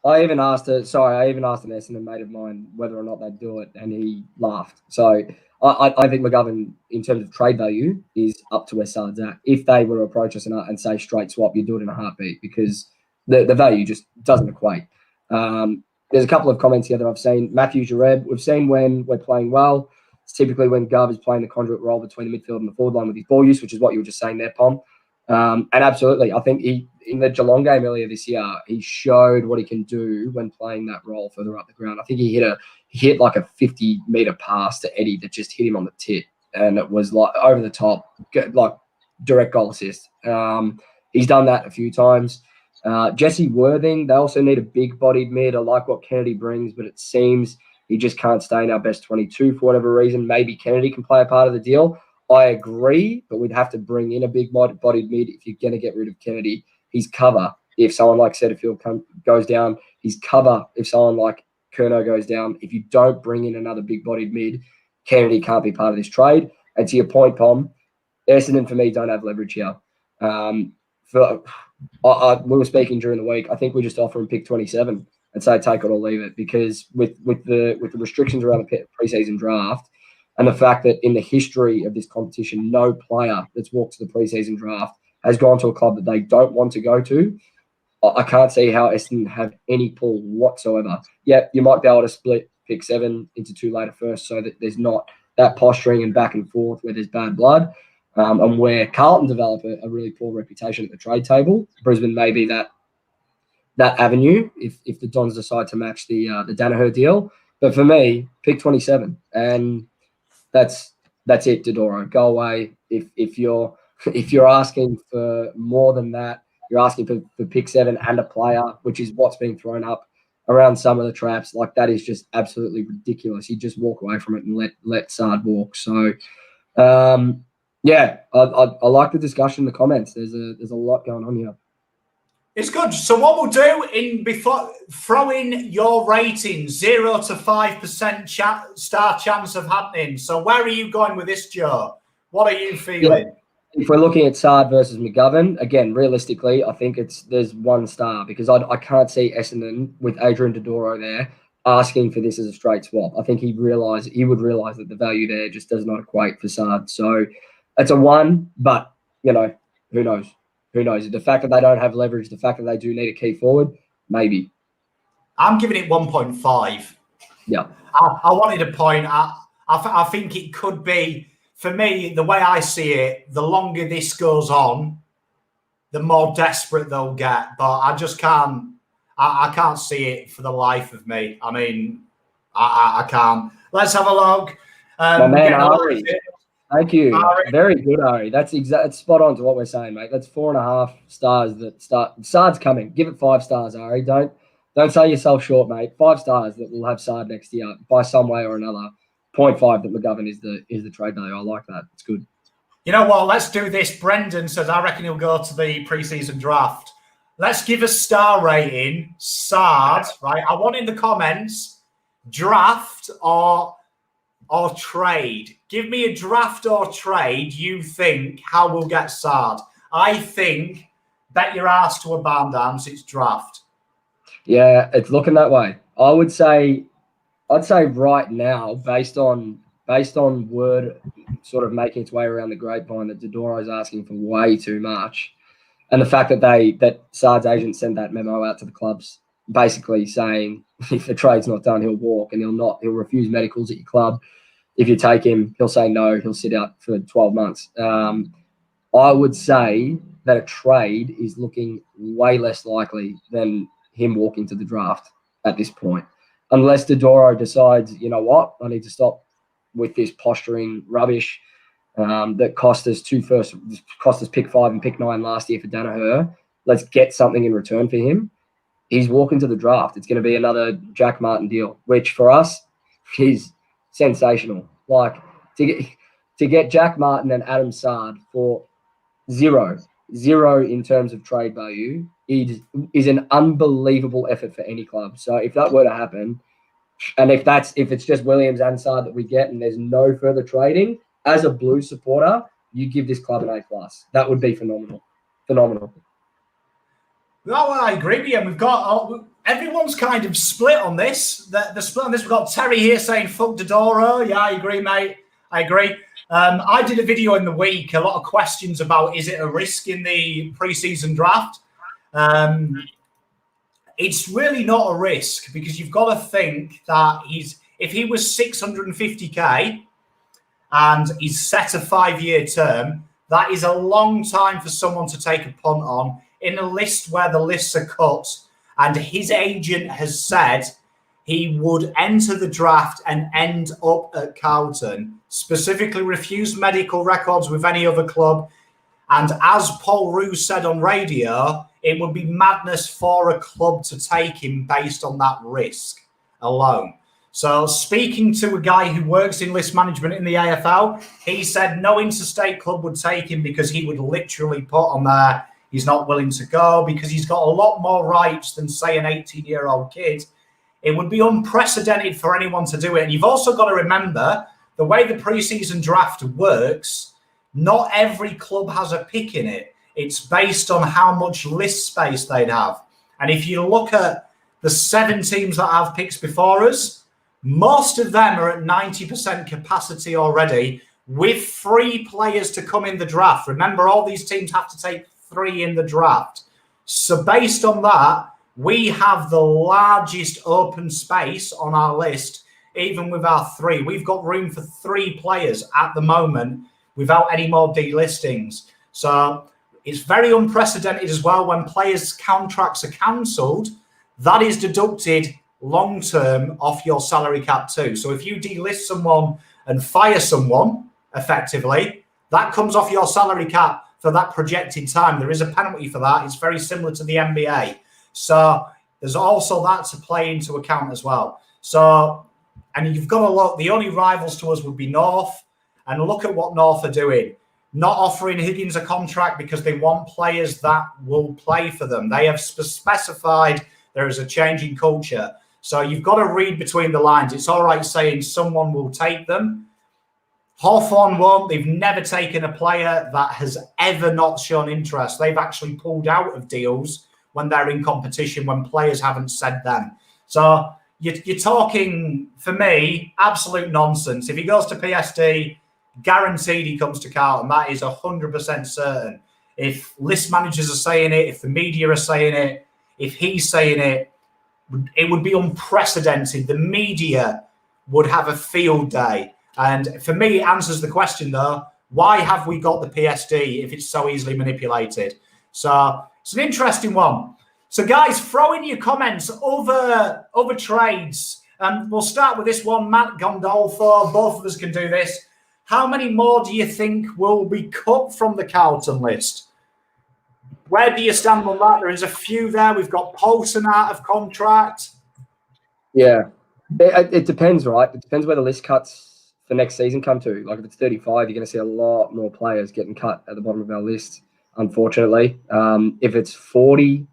I even asked an Essendon mate of mine whether or not they'd do it, and he laughed. So I think McGovern, in terms of trade value, is up to where Saad's at. If they were to approach us and say straight swap, you'd do it in a heartbeat because the value just doesn't equate. There's a couple of comments here that I've seen. Matthew Jareb, we've seen when we're playing well, it's typically when Gov is playing the conduit role between the midfield and the forward line with his ball use, which is what you were just saying there, Pom. And absolutely, I think in the Geelong game earlier this year, he showed what he can do when playing that role further up the ground. I think he hit like a 50-metre pass to Eddie that just hit him on the tip. and it was like over the top, like direct goal assist. He's done that a few times. Jesse Worthing, they also need a big-bodied mid. I like what Kennedy brings, but it seems he just can't stay in our best 22 for whatever reason. Maybe Kennedy can play a part of the deal. I agree, but we'd have to bring in a big-bodied mid if you're going to get rid of Kennedy. He's cover if someone like Setterfield goes down. He's cover if someone like Curnow goes down. If you don't bring in another big-bodied mid, Kennedy can't be part of this trade. And to your point, Pom, Essendon for me don't have leverage here. We were speaking during the week. I think we just offer him pick 27 and say take it or leave it, because with the restrictions around the preseason draft and the fact that in the history of this competition, no player that's walked to the preseason draft has gone to a club that they don't want to go to, I can't see how Essendon have any pull whatsoever. Yeah, you might be able to split pick 7 into 2 later first so that there's not that posturing and back and forth where there's bad blood. And where Carlton develop a really poor reputation at the trade table, Brisbane may be that avenue if the Dons decide to match the Danaher deal. But for me, pick 27, and that's it. Dodoro, go away. If you're asking for more than that, you're asking for pick 7 and a player, which is what's being thrown up around some of the traps. Like, that is just absolutely ridiculous. You just walk away from it and let Sard walk. So. Yeah, I like the discussion in the comments. There's a lot going on here. It's good. So what we'll do throw in your rating, 0 to 5% star chance of happening. So where are you going with this, Joe? What are you feeling? Yeah. If we're looking at Sard versus McGovern, again, realistically, I think there's 1 star, because I can't see Essendon with Adrian Dodoro there asking for this as a straight swap. I think he would realize that the value there just does not equate for Sard. So it's a 1, but, who knows? Who knows? The fact that they don't have leverage, the fact that they do need a key forward, maybe. I'm giving it 1.5. Yeah. I wanted a point. I think it could be, for me, the way I see it, the longer this goes on, the more desperate they'll get. But I just can't. I can't see it for the life of me. I mean, I can't. Let's have a look. My man, Ari. Thank you. Ari. Very good, Ari. That's spot on to what we're saying, mate. That's 4.5 stars that start. Sard's coming. Give it 5 stars, Ari. Don't sell yourself short, mate. 5 stars that will have Sard next year by some way or another. 0.5 that McGovern is the trade value. I like that. It's good. You know what? Let's do this. Brendan says, I reckon he'll go to the preseason draft. Let's give a star rating. Sard, right? I want in the comments, draft or trade. Give me a draft or trade you think how we'll get Sard. I think, bet your ass to a barn dance, it's draft. Yeah, it's looking that way. I'd say right now, based on word sort of making its way around the grapevine that Dodoro's asking for way too much, and the fact that Sard's agent sent that memo out to the clubs, basically saying if the trade's not done, he'll walk and he'll refuse medicals at your club. If you take him, he'll say no. He'll sit out for 12 months. I would say that a trade is looking way less likely than him walking to the draft at this point, unless Dodoro decides, you know what, I need to stop with this posturing rubbish that cost us pick 5 and pick 9 last year for Danaher. Let's get something in return for him. He's walking to the draft. It's going to be another Jack Martin deal, which for us is sensational. Like, to get Jack Martin and Adam Sard for zero in terms of trade value is an unbelievable effort for any club. So if that were to happen, and if it's just Williams and Sard that we get and there's no further trading, as a Blue supporter, you give this club an A+. That would be phenomenal. Phenomenal. Well, I agree with you. We've got everyone's kind of split on this. The split on this. We've got Terry here saying fuck Dodoro. Yeah, I agree, mate. I agree. I did a video in the week. A lot of questions about is it a risk in the preseason draft? It's really not a risk, because you've got to think that if he was 650k and he's set a 5-year term, that is a long time for someone to take a punt on in a list where the lists are cut. And his agent has said he would enter the draft and end up at Carlton, specifically refuse medical records with any other club. And as Paul Roos said on radio, it would be madness for a club to take him based on that risk alone. So speaking to a guy who works in list management in the AFL, he said no interstate club would take him because he would literally put on there he's not willing to go because he's got a lot more rights than, say, an 18-year-old kid. It would be unprecedented for anyone to do it. And you've also got to remember the way the preseason draft works, not every club has a pick in it. It's based on how much list space they'd have. And if you look at the 7 teams that have picks before us, most of them are at 90% capacity already with 3 players to come in the draft. Remember, all these teams have to take 3 in the draft. So based on that, we have the largest open space on our list, even with our 3. We've got room for 3 players at the moment without any more delistings. So it's very unprecedented as well when players' contracts are cancelled. That is deducted long-term off your salary cap too. So if you delist someone and fire someone effectively, that comes off your salary cap for that projected time. There is a penalty for that. It's very similar to the NBA. So there's also that to play into account as well. So, and you've got to look, the only rivals to us would be North, and look at what North are doing. Not offering Higgins a contract because they want players that will play for them. They have specified there is a change in culture. So you've got to read between the lines. It's all right saying someone will take them. Hawthorn won't. They've never taken a player that has ever not shown interest. They've actually pulled out of deals when they're in competition, when players haven't said them. So you're talking, for me, absolute nonsense. If he goes to PSD, guaranteed he comes to Carlton. That is 100% certain. If list managers are saying it, if the media are saying it, if he's saying it, it would be unprecedented. The media would have a field day. And for me, it answers the question, though, why have we got the PSD if it's so easily manipulated? So it's an interesting one. So, guys, throw in your comments over trades. We'll start with this one. Matt Gondolfo, both of us can do this. How many more do you think will be cut from the Carlton list? Where do you stand on that? There is a few there. We've got Poulsen out of contract. Yeah, it depends, right? It depends where the list cuts for next season come to. Like if it's 35, you're going to see a lot more players getting cut at the bottom of our list, unfortunately. If it's 40,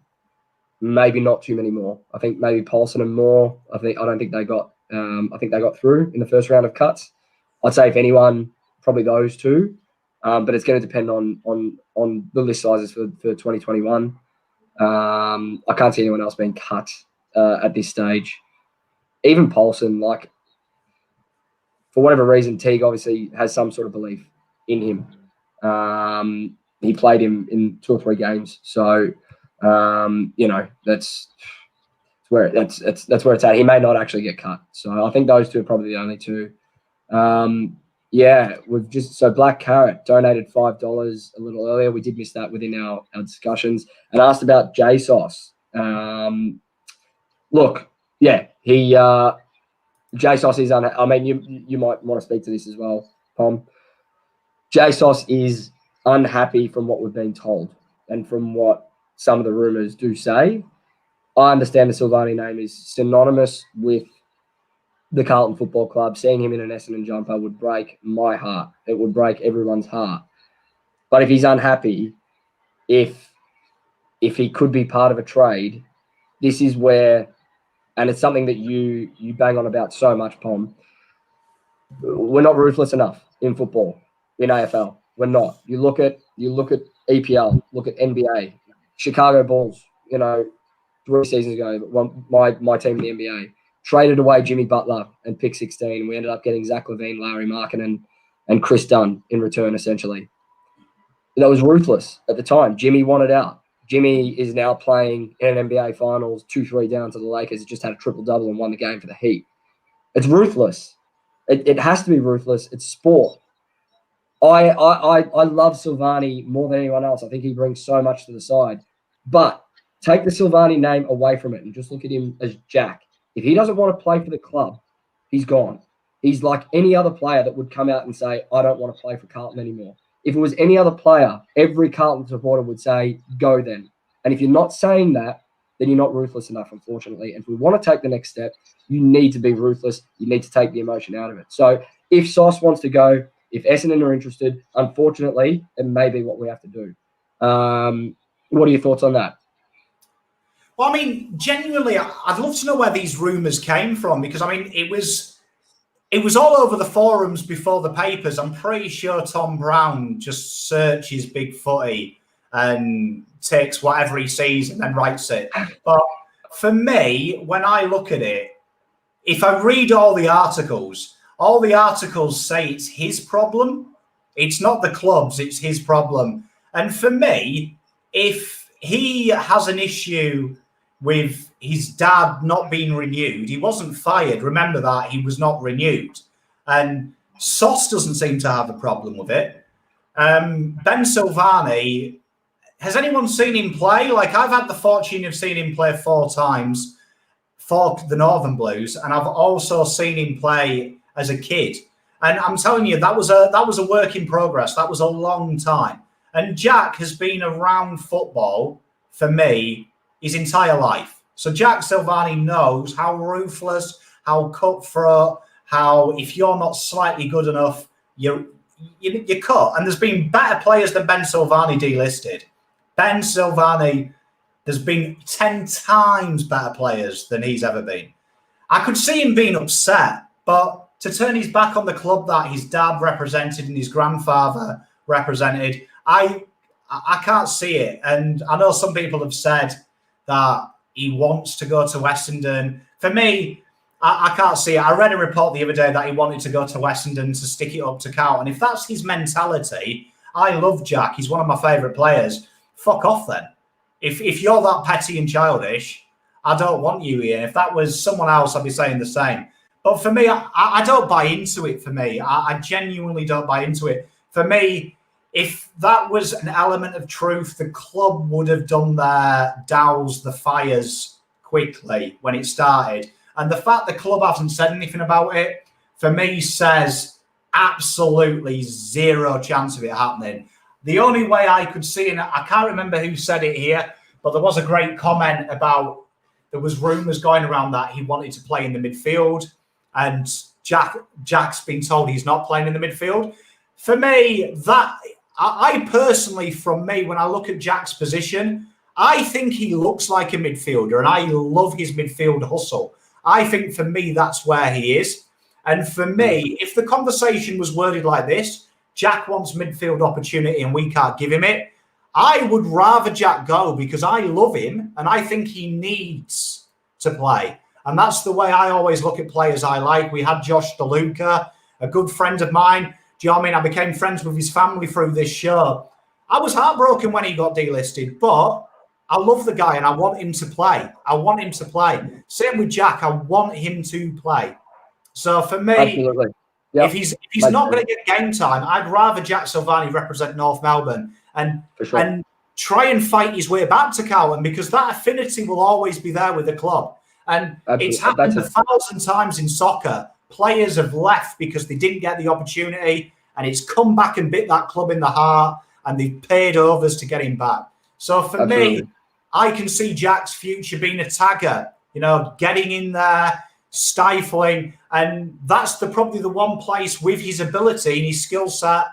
maybe not too many more. I think maybe Poulsen and Moore. I don't think they got. I think they got through in the first round of cuts. I'd say if anyone, probably those 2. But it's going to depend on the list sizes for 2021. I can't see anyone else being cut at this stage. Even Poulsen, like, for whatever reason, Teague obviously has some sort of belief in him. He played him in 2 or 3 games. So, that's where it's at. He may not actually get cut. So I think those 2 are probably the only 2. Yeah, so Black Carrot donated $5 a little earlier. We did miss that within our discussions, and asked about JSOS. Look, yeah, JSOS is I mean, you might want to speak to this as well, Tom. JSOS is unhappy from what we've been told and from what some of the rumours do say. I understand the Silvani name is synonymous with the Carlton Football Club. Seeing him in an Essendon jumper would break my heart. It would break everyone's heart. But if he's unhappy, if he could be part of a trade, this is where, and it's something that you bang on about so much, Pom. We're not ruthless enough in football, in AFL. We're not. You look at EPL, look at NBA, Chicago Bulls. 3 seasons ago, my team in the NBA traded away Jimmy Butler and pick 16. We ended up getting Zach LaVine, Larry Markkinen, and Chris Dunn in return, essentially. That was ruthless at the time. Jimmy wanted out. Jimmy is now playing in an NBA Finals, 2-3 down to the Lakers. He just had a triple-double and won the game for the Heat. It's ruthless. It has to be ruthless. It's sport. I love Silvani more than anyone else. I think he brings so much to the side. But take the Silvani name away from it and just look at him as Jack. If he doesn't want to play for the club, he's gone. He's like any other player that would come out and say, I don't want to play for Carlton anymore. If it was any other player, every Carlton supporter would say, go then. And if you're not saying that, then you're not ruthless enough, unfortunately. And if we want to take the next step, you need to be ruthless. You need to take the emotion out of it. So if Sauce wants to go, if Essendon are interested, unfortunately, it may be what we have to do. What are your thoughts on that? Well, I mean, genuinely, I'd love to know where these rumours came from, because, I mean, it was all over the forums before the papers. I'm pretty sure Tom Brown just searches Big Footy and takes whatever he sees and then writes it. But for me, when I look at it, if I read all the articles say it's his problem. It's not the club's, it's his problem. And for me, if he has an issue with his dad not being renewed, he wasn't fired. Remember that, he was not renewed. And Sauce doesn't seem to have a problem with it. Ben Silvani, has anyone seen him play? Like, I've had the fortune of seeing him play 4 times for the Northern Blues, and I've also seen him play as a kid. And I'm telling you, that was a work in progress. That was a long time. And Jack has been around football, for me, his entire life. So Jack Silvani knows how ruthless, how cutthroat, how if you're not slightly good enough, you're cut. And there's been better players than Ben Silvani delisted. Ben Silvani, there's been 10 times better players than he's ever been. I could see him being upset, but to turn his back on the club that his dad represented and his grandfather represented, I can't see it. And I know some people have said that he wants to go to Essendon. For me, I can't see it. I read a report the other day that he wanted to go to Essendon to stick it up to Carlton. If that's his mentality, I love Jack. He's one of my favourite players. Fuck off then. If you're that petty and childish, I don't want you here. If that was someone else, I'd be saying the same. But for me, I don't buy into it. For me, I genuinely don't buy into it. For me, if that was an element of truth, the club would have done their douse the fires quickly when it started. And the fact the club hasn't said anything about it, for me, says absolutely zero chance of it happening. The only way I could see, and I can't remember who said it here, but there was a great comment about there was rumours going around that he wanted to play in the midfield, and Jack's been told he's not playing in the midfield. For me, that I personally, from me, when I look at Jack's position, I think he looks like a midfielder, and I love his midfield hustle. I think for me, that's where he is. And for me, if the conversation was worded like this, Jack wants midfield opportunity and we can't give him it, I would rather Jack go, because I love him and I think he needs to play. And that's the way I always look at players I like. We had Josh DeLuca, a good friend of mine. Do you know what I mean? I became friends with his family through this show. I was heartbroken when he got delisted, but I love the guy and I want him to play. I want him to play. Same with Jack. I want him to play. So for me, absolutely. Yep. If he's not going to get game time, I'd rather Jack Silvani represent North Melbourne and try and fight his way back to Carlton, because that affinity will always be there with the club. And it's happened 1,000 times in soccer. Players have left because they didn't get the opportunity, and it's come back and bit that club in the heart, and they've paid overs to get him back. So for me, I can see Jack's future being a tagger, getting in there, stifling, and that's probably the one place with his ability and his skill set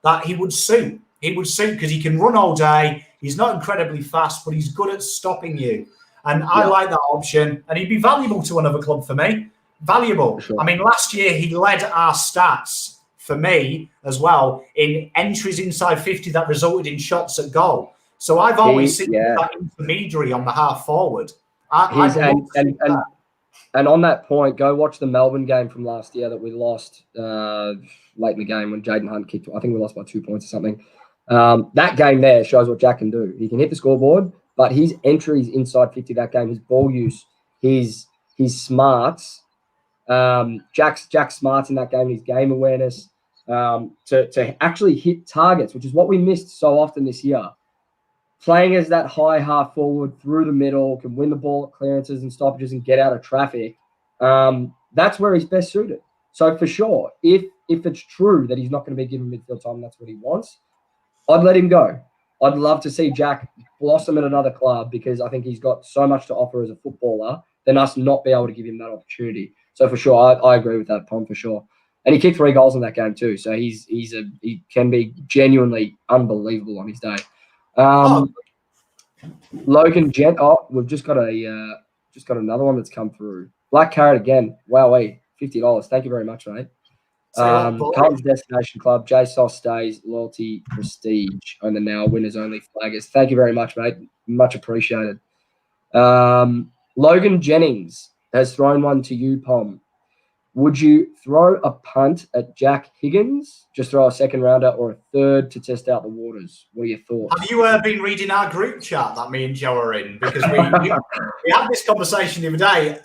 that he would suit. He would suit because he can run all day. He's not incredibly fast, but he's good at stopping you. And I like that option, and he'd be valuable to another club for me. Valuable. I mean, last year he led our stats for me as well in entries inside 50 that resulted in shots at goal. So I've always seen that intermediary on the half forward. And on that point, go watch the Melbourne game from last year that we lost late in the game when Jaden Hunt kicked. I think we lost by 2 points or something. That game there shows what Jack can do. He can hit the scoreboard, but his entries inside 50 that game, his ball use, his smarts, Jack's smarts in that game, his game awareness, to actually hit targets, which is what we missed so often this year. Playing as that high half forward through the middle, can win the ball at clearances and stoppages and get out of traffic. That's where he's best suited. So for sure, if it's true that he's not going to be given midfield time, and that's what he wants, I'd let him go. I'd love to see Jack blossom in another club because I think he's got so much to offer as a footballer than us not be able to give him that opportunity. So for sure, I agree with that, Pom, for sure. And he kicked 3 goals in that game too. So he can be genuinely unbelievable on his day. Logan Gent. Oh, we've just got another one that's come through. Black Carrot again. Wowee, $50. Thank you very much, mate. Carlton's Destination Club, JSOS stays, loyalty, prestige, and the now winners only flaggers. Thank you very much, mate. Much appreciated. Logan Jennings has thrown one to you, Pom. Would you throw a punt at Jack Higgins? Just throw a second rounder or a third to test out the waters? What are your thoughts? Have you been reading our group chat that me and Joe are in? Because we had this conversation the other day.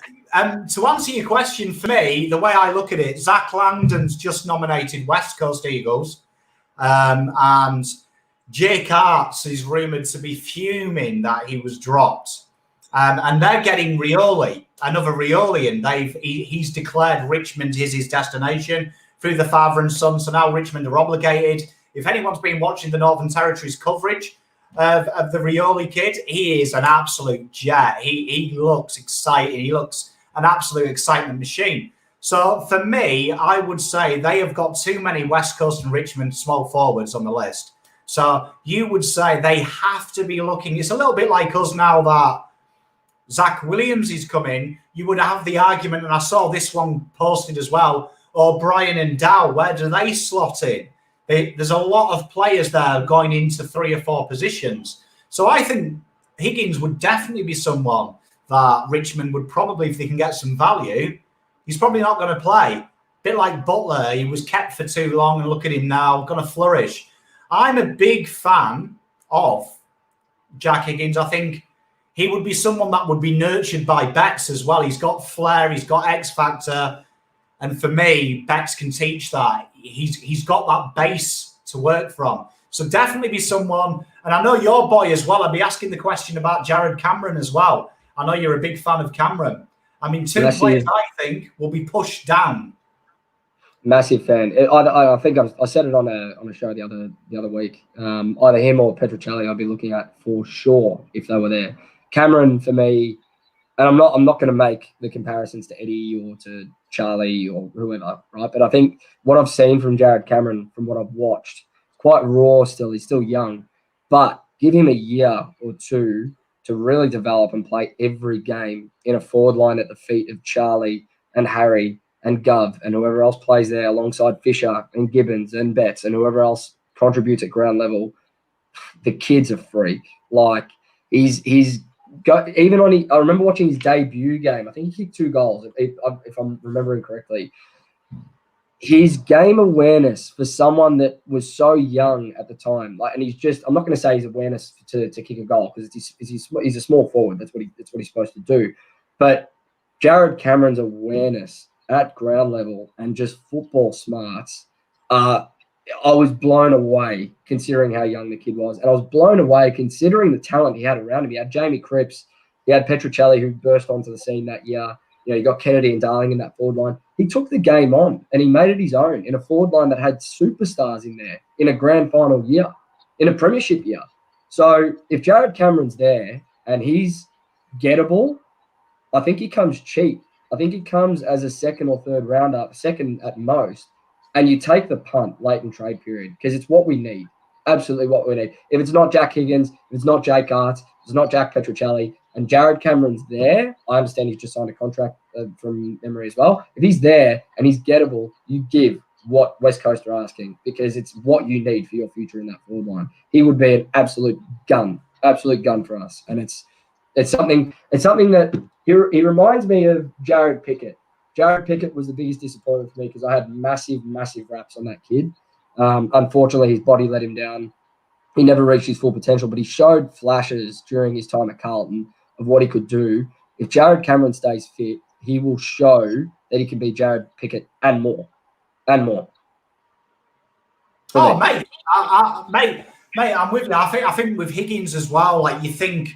To answer your question, for me, the way I look at it, Zach Langdon's just nominated West Coast Eagles, and Jake Arts is rumoured to be fuming that he was dropped. And they're getting Rioli, another Riolian. He's declared Richmond is his destination through the father and son. So now Richmond are obligated. If anyone's been watching the Northern Territory's coverage of the Rioli kid, he is an absolute jet. He looks exciting. He looks an absolute excitement machine. So for me, I would say they have got too many West Coast and Richmond small forwards on the list. So you would say they have to be looking. It's a little bit like us now that Zach Williams is coming. You would have the argument, and I saw this one posted as well, O'Brien and Dow, where do they slot in? There's a lot of players there going into 3 or 4 positions. So I think Higgins would definitely be someone that Richmond would probably, if they can get some value, he's probably not going to play. A bit like Butler, he was kept for too long, and look at him now, going to flourish. I'm a big fan of Jack Higgins. I think he would be someone that would be nurtured by Bex as well. He's got flair, he's got X factor, and for me, Bex can teach that. He's got that base to work from. So definitely be someone, and I know your boy as well. I'd be asking the question about Jared Cameron as well. I know you're a big fan of Cameron. I mean, 2 players I think will be pushed down. Massive fan. I think I said it on a show the other week. Either him or Petruccelli I'd be looking at for sure if they were there. Cameron for me, and I'm not going to make the comparisons to Eddie or to Charlie or whoever, right? But I think what I've seen from Jared Cameron, from what I've watched, quite raw still. He's still young, but give him a year or 2 to really develop and play every game in a forward line at the feet of Charlie and Harry and Gov and whoever else plays there alongside Fisher and Gibbons and Betts and whoever else contributes at ground level. The kid's a freak. Like he's got, even on, I remember watching his debut game. I think he kicked 2 goals, if I'm remembering correctly. His game awareness for someone that was so young at the time, like, and he's just, I'm not going to say his awareness to kick a goal because he's a small forward. That's what he's supposed to do. But Jared Cameron's awareness at ground level and just football smarts, I was blown away considering how young the kid was. And I was blown away considering the talent he had around him. He had Jamie Cripps, he had Petruccelli who burst onto the scene that year. You know, you got Kennedy and Darling in that forward line. He took the game on and he made it his own in a forward line that had superstars in there in a grand final year, in a premiership year. So if Jared Cameron's there and he's gettable, I think he comes cheap. I think he comes as a second or third rounder, second at most, and you take the punt late in trade period because it's what we need. Absolutely what we need. If it's not Jack Higgins, if it's not Jake Arts, if it's not Jack Petruccelli, and Jared Cameron's there, I understand he's just signed a contract from memory as well. If he's there and he's gettable, you give what West Coast are asking because it's what you need for your future in that forward line. He would be an absolute gun for us, and it's something that he reminds me of Jared Pickett. Jared Pickett was the biggest disappointment for me because I had massive raps on that kid. Unfortunately, his body let him down. He never reached his full potential, but he showed flashes during his time at Carlton of what he could do. If Jared Cameron stays fit, he will show that he can be Jared Pickett and more. Oh, mate, I'm with you. I think with Higgins as well, like you think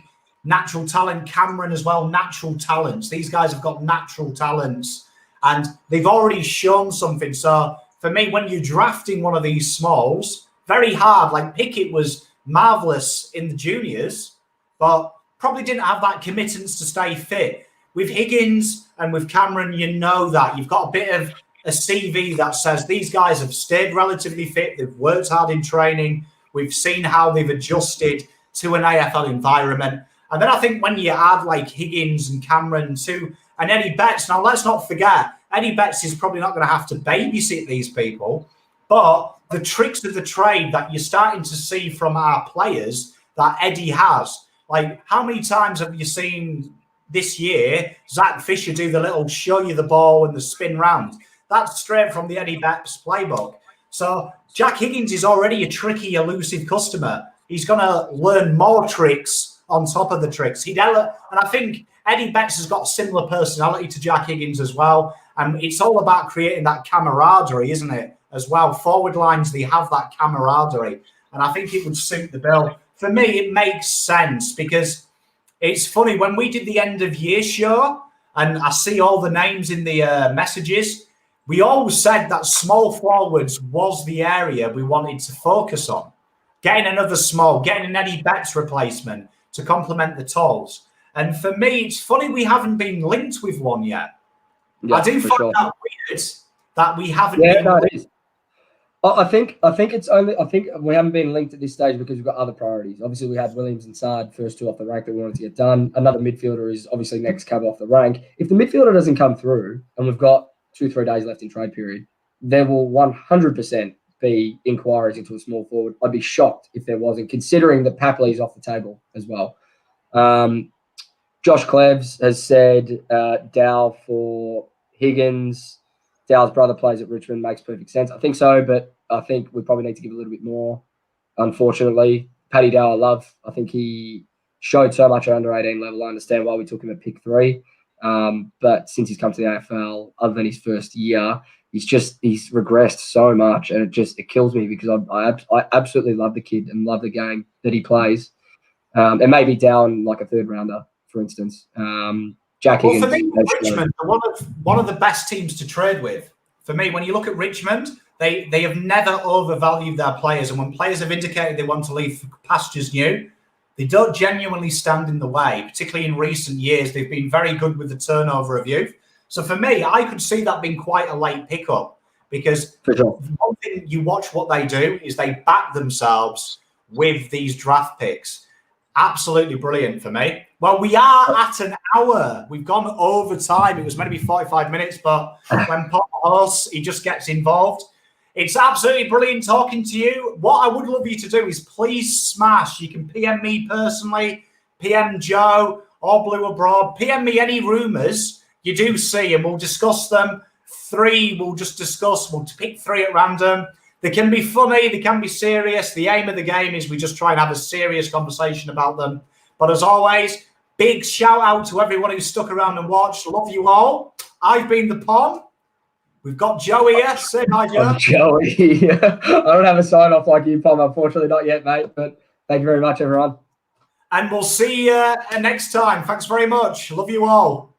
natural talent. Cameron as well, natural talents. These guys have got natural talents and they've already shown something. So for me, when you're drafting one of these smalls, very hard. Like Pickett was marvellous in the juniors, but probably didn't have that committance to stay fit. With Higgins and with Cameron, you know that. You've got a bit of a CV that says these guys have stayed relatively fit. They've worked hard in training. We've seen how they've adjusted to an AFL environment. And then I think when you add like Higgins and Cameron to and Eddie Betts, now let's not forget, Eddie Betts is probably not going to have to babysit these people, but the tricks of the trade that you're starting to see from our players that Eddie has, like how many times have you seen this year Zach Fisher do the little show you the ball and the spin round? That's straight from the Eddie Betts playbook. So Jack Higgins is already a tricky, elusive customer. He's going to learn more tricks on top of the tricks. And I think Eddie Betts has got similar personality to Jack Higgins as well. And it's all about creating that camaraderie, isn't it? As well, forward lines, they have that camaraderie. And I think it would suit the bill. For me, it makes sense because it's funny. When we did the end of year show, and I see all the names in the messages, we always said that small forwards was the area we wanted to focus on. Getting another small, getting an Eddie Betts replacement to complement the talls. And for me, it's funny we haven't been linked with one yet. Yeah, I do find that weird that we haven't been linked. I think it's only. I think we haven't been linked at this stage because we've got other priorities. Obviously, we had Williams and Sard, first two off the rank that we wanted to get done. Another midfielder is obviously next cab off the rank. If the midfielder doesn't come through, and we've got 2-3 days left in trade period, there will 100% be inquiries into a small forward. I'd be shocked if there wasn't, considering that Papley's off the table as well. Josh Cleves has said Dow for Higgins. Dow's brother plays at Richmond, makes perfect sense. I think so, but I think we probably need to give a little bit more, unfortunately. Paddy Dow, I love. I think he showed so much at under 18 level. I understand why we took him at pick 3. But since he's come to the AFL, other than his first year, he's regressed so much, and it kills me because I absolutely love the kid and love the game that he plays. And maybe down like a third rounder, for instance. Jack Higgins. For me, Richmond are one of the best teams to trade with. For me, when you look at Richmond, they have never overvalued their players, and when players have indicated they want to leave for pastures new, they don't genuinely stand in the way. Particularly in recent years, they've been very good with the turnover of youth. So for me, I could see that being quite a late pickup because one thing you watch what they do is they back themselves with these draft picks. Absolutely brilliant for me. Well, we are at an hour. We've gone over time. It was meant to be 45 minutes, but when Paul Horse, he just gets involved. It's absolutely brilliant talking to you. What I would love you to do is please smash. You can PM me personally, PM Joe or Blue Abroad. PM me any rumours you do see, and we'll discuss them. 3, we'll pick 3 at random. They can be funny, they can be serious. The aim of the game is we just try and have a serious conversation about them. But as always, big shout out to everyone who stuck around and watched. Love you all. I've been the Pom. We've got Joe here. Say hi, Joe. I'm Joey. I don't have a sign off like you, Pom. Unfortunately, not yet, mate. But thank you very much, everyone. And we'll see you next time. Thanks very much. Love you all.